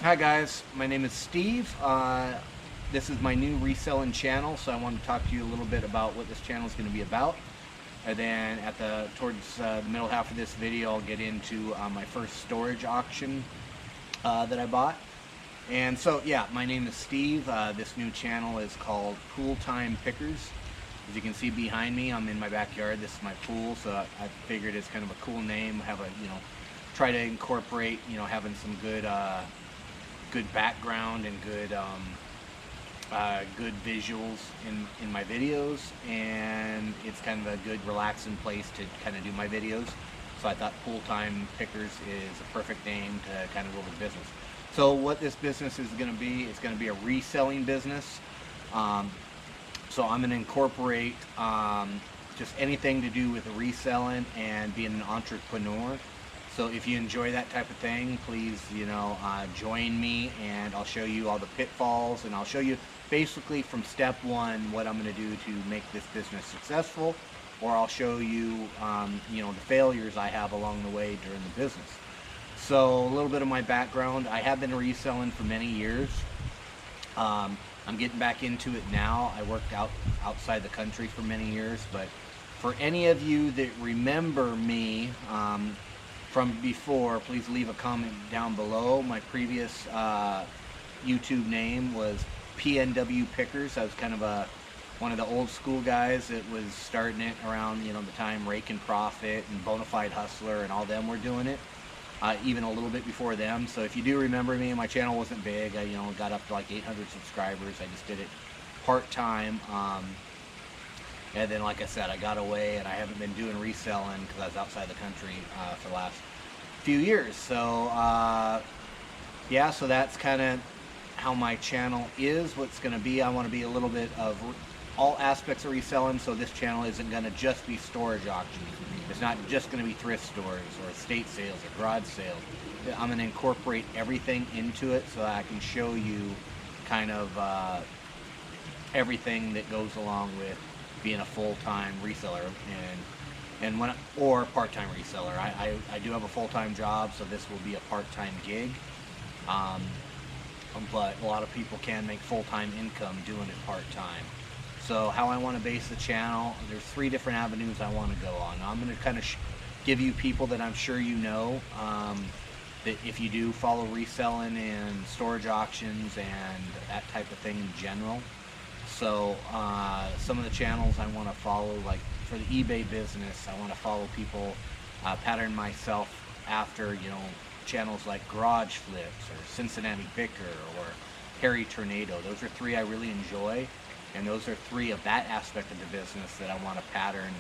Hi guys, my name is Steve. This is my new reselling channel, so I want to talk to you a little bit about what this channel is going to be about. And then towards the middle half of this video, I'll get into my first storage auction that I bought. And so yeah, my name is Steve. This new channel is called Pool Time Pickers. As you can see behind me, I'm in my backyard. This is my pool, so I figured it's kind of a cool name. Have a, try to incorporate, having some good background and good visuals in my videos, and it's kind of a good relaxing place to kind of do my videos. So I thought Pool Time Pickers is a perfect name to kind of go with the business. So what this business is going to be, it's going to be a reselling business. So I'm going to incorporate just anything to do with reselling and being an entrepreneur. So if you enjoy that type of thing, please, join me, and I'll show you all the pitfalls, and I'll show you basically from step one what I'm going to do to make this business successful, or I'll show you, the failures I have along the way during the business. So a little bit of my background: I have been reselling for many years. I'm getting back into it now. I worked outside the country for many years, but for any of you that remember me from before, please leave a comment down below. My previous YouTube name was PNW Pickers. I was kind of one of the old school guys that was starting it around the time Rake and Profit and Bonafide Hustler and all them were doing it. Even a little bit before them. So if you do remember me, my channel wasn't big. I got up to like 800 subscribers. I just did it part-time. And then, like I said, I got away, and I haven't been doing reselling because I was outside the country for the last few years. So yeah, so that's kind of how my channel is, what's going to be. I want to be a little bit of all aspects of reselling. So this channel isn't going to just be storage auctions. It's not just going to be thrift stores or estate sales or garage sales. I'm going to incorporate everything into it so that I can show you kind of everything that goes along with being a full-time reseller or part-time reseller. I do have a full-time job, so this will be a part-time gig. But a lot of people can make full-time income doing it part-time. So how I want to base the channel, there's 3 different avenues I want to go on. I'm going to kind of give you people that I'm sure that if you do follow reselling and storage auctions and that type of thing in general. So some of the channels I want to follow, like for the eBay business, I want to follow people, pattern myself after, channels like Garage Flips or Cincinnati Picker or Harry Tornado. Those are 3 I really enjoy. And those are 3 of that aspect of the business that I want to pattern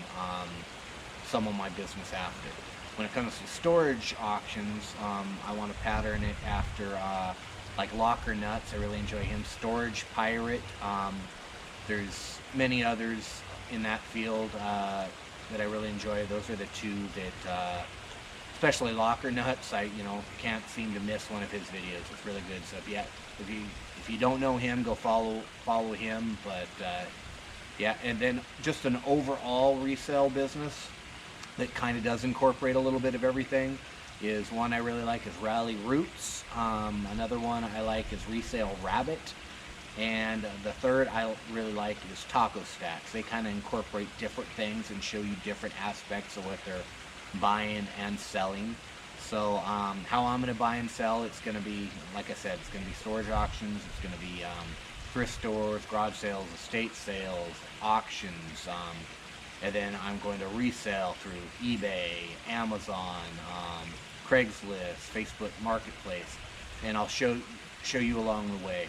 some of my business after. When it comes to storage auctions, I want to pattern it after like Locker Nuts. I really enjoy him. Storage Pirate. There's many others in that field that I really enjoy. Those are the 2 that, especially Locker Nuts, I can't seem to miss one of his videos. It's really good. So if you don't know him, go follow him. But yeah, and then just an overall resale business that kind of does incorporate a little bit of everything is one I really like is Rally Roots. Another one I like is Resale Rabbit. And the third I really like is Taco Stacks. They kind of incorporate different things and show you different aspects of what they're buying and selling. So how I'm going to buy and sell, it's going to be, like I said, it's going to be storage auctions, it's going to be thrift stores, garage sales, estate sales, auctions, and then I'm going to resell through eBay, Amazon, Craigslist, Facebook Marketplace, and I'll show you along the way.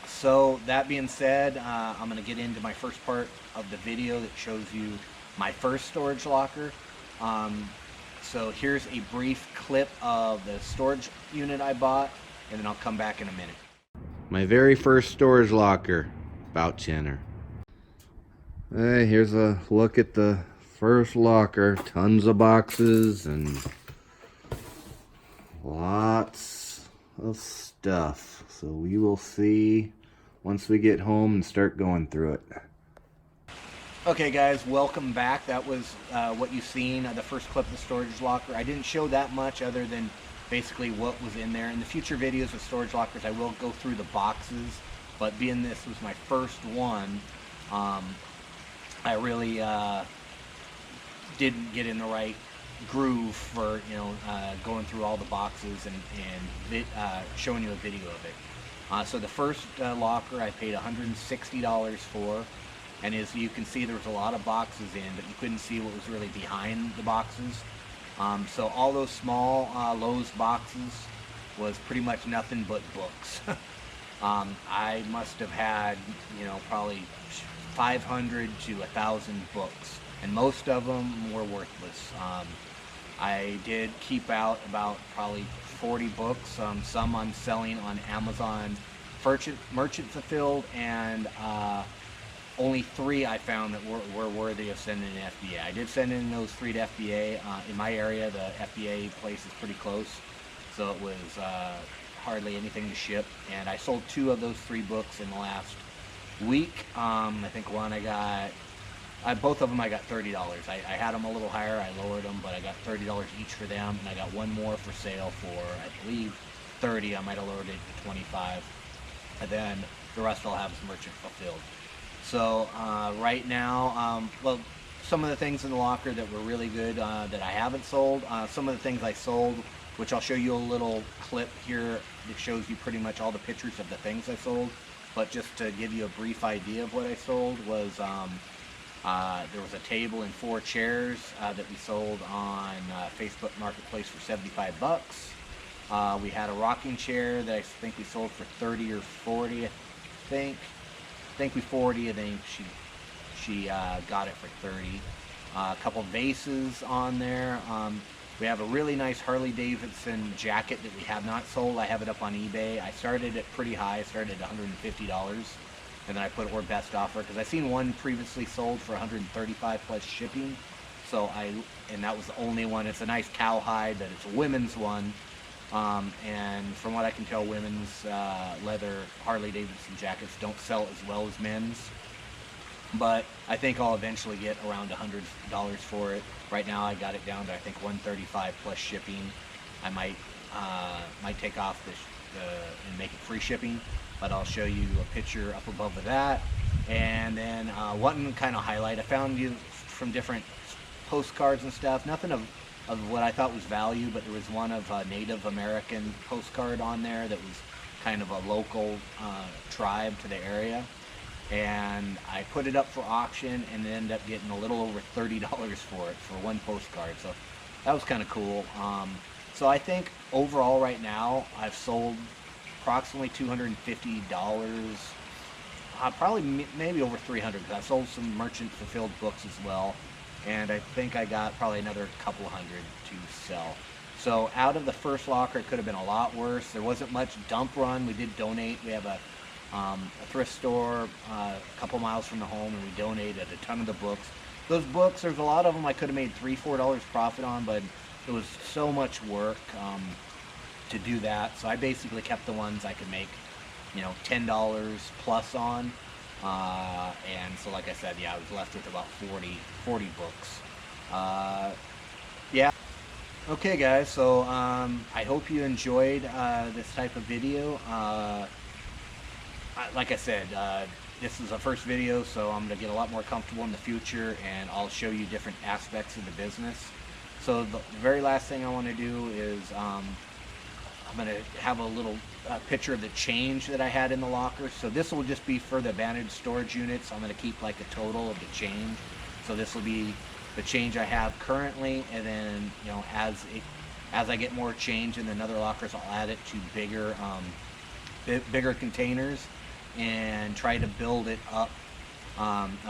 So that being said, I'm going to get into my first part of the video that shows you my first storage locker. So here's a brief clip of the storage unit I bought, and then I'll come back in a minute. My very first storage locker, about tenner. Hey, here's a look at the first locker. Tons of boxes and lots of stuff. So we will see once we get home and start going through it. Okay guys, welcome back. That was what you've seen, the first clip of the storage locker. I didn't show that much other than basically what was in there. In the future videos with storage lockers, I will go through the boxes, but being this was my first one, I really didn't get in the right groove for going through all the boxes and showing you a video of it. So the first locker I paid $160 for, and as you can see, there was a lot of boxes in, but you couldn't see what was really behind the boxes. So all those small Lowe's boxes was pretty much nothing but books. I must have had, probably 500 to 1,000 books, and most of them were worthless. I did keep out about probably 40 books. Some I'm selling on Amazon, merchant fulfilled, and only 3 I found that were worthy of sending to FBA. I did send in those 3 to FBA. In my area, the FBA place is pretty close, so it was hardly anything to ship. And I sold 2 of those 3 books in the last week. I think one I got, both of them I got $30. I had them a little higher, I lowered them, but I got $30 each for them, and I got one more for sale for, I believe, 30. I might have lowered it to 25, and then the rest I'll have is merchant fulfilled. So right now, well, some of the things in the locker that were really good that I haven't sold, some of the things I sold, which I'll show you a little clip here that shows you pretty much all the pictures of the things I sold, but just to give you a brief idea of what I sold was there was a table and 4 chairs that we sold on Facebook Marketplace for 75 bucks. We had a rocking chair that I think we sold for 30 or 40, I think we 40. I think she got it for 30. A couple vases on there. We have a really nice Harley Davidson jacket that we have not sold. I have it up on eBay. I started it pretty high. I started at $150, and then I put or best offer because I seen one previously sold for $135 plus shipping. So and that was the only one. It's a nice cowhide, but it's a women's one. And from what I can tell, women's leather Harley Davidson jackets don't sell as well as men's. But I think I'll eventually get around $100 for it. Right now I got it down to I think $135 plus shipping. I might take off and make it free shipping, but I'll show you a picture up above of that. And then one kind of highlight, I found you from different postcards and stuff, nothing of what I thought was value, but there was one of a Native American postcard on there that was kind of a local tribe to the area. And I put it up for auction and ended up getting a little over $30 for it for one postcard. So that was kind of cool. So I think overall right now I've sold approximately $250, probably maybe over 300. I sold some merchant fulfilled books as well, and I think I got probably another couple hundred to sell. So out of the first locker, it could have been a lot worse. There wasn't much dump run. We did donate. We have a thrift store a couple miles from the home, and we donated a ton of the books. Those books, there's a lot of them I could have made $3-4 profit on, but it was so much work to do that. So I basically kept the ones I could make, $10 plus on. And so like I said, yeah, I was left with about 40 books. Yeah. Okay guys, so I hope you enjoyed this type of video. Like I said, this is a first video, so I'm going to get a lot more comfortable in the future, and I'll show you different aspects of the business. So the very last thing I want to do is I'm going to have a little picture of the change that I had in the locker. So this will just be for the vantage storage units. I'm going to keep like a total of the change. So this will be the change I have currently, and then as I get more change in the other lockers, I'll add it to bigger containers and try to build it up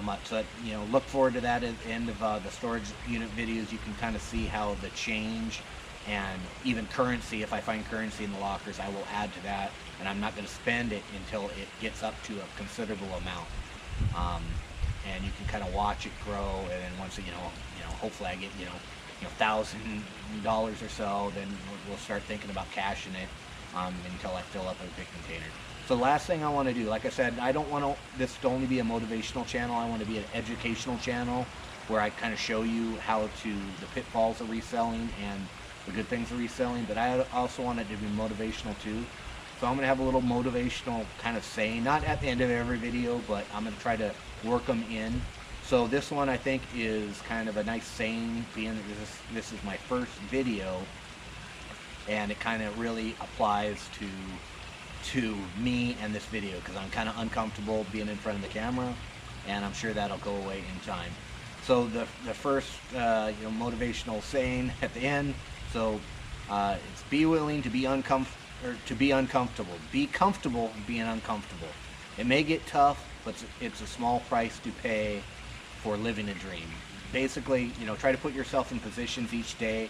much. So look forward to that at the end of the storage unit videos. You can kind of see how the change and even currency, if I find currency in the lockers, I will add to that, and I'm not going to spend it until it gets up to a considerable amount. And you can kind of watch it grow, and then once hopefully I get $1,000 or so, then we'll start thinking about cashing it until I fill up a big container. So last thing I want to do, like I said, I don't want this to only be a motivational channel. I want to be an educational channel where I kind of show you the pitfalls of reselling and the good things of reselling, but I also want it to be motivational too. So I'm going to have a little motivational kind of saying, not at the end of every video, but I'm going to try to work them in. So this one I think is kind of a nice saying, being that this is my first video, and it kind of really applies to me and this video, because I'm kind of uncomfortable being in front of the camera, and I'm sure that'll go away in time. So the first motivational saying at the end, so it's be willing to be uncomfortable. Be comfortable being uncomfortable. It may get tough, but it's a small price to pay for living a dream. Basically, try to put yourself in positions each day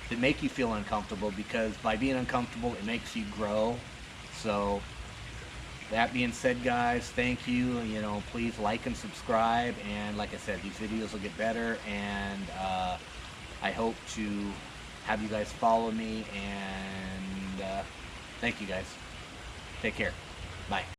that make you feel uncomfortable, because by being uncomfortable, it makes you grow. So that being said, guys, thank you. Please like and subscribe, and like I said, these videos will get better, and I hope to have you guys follow me, and thank you guys. Take care. Bye.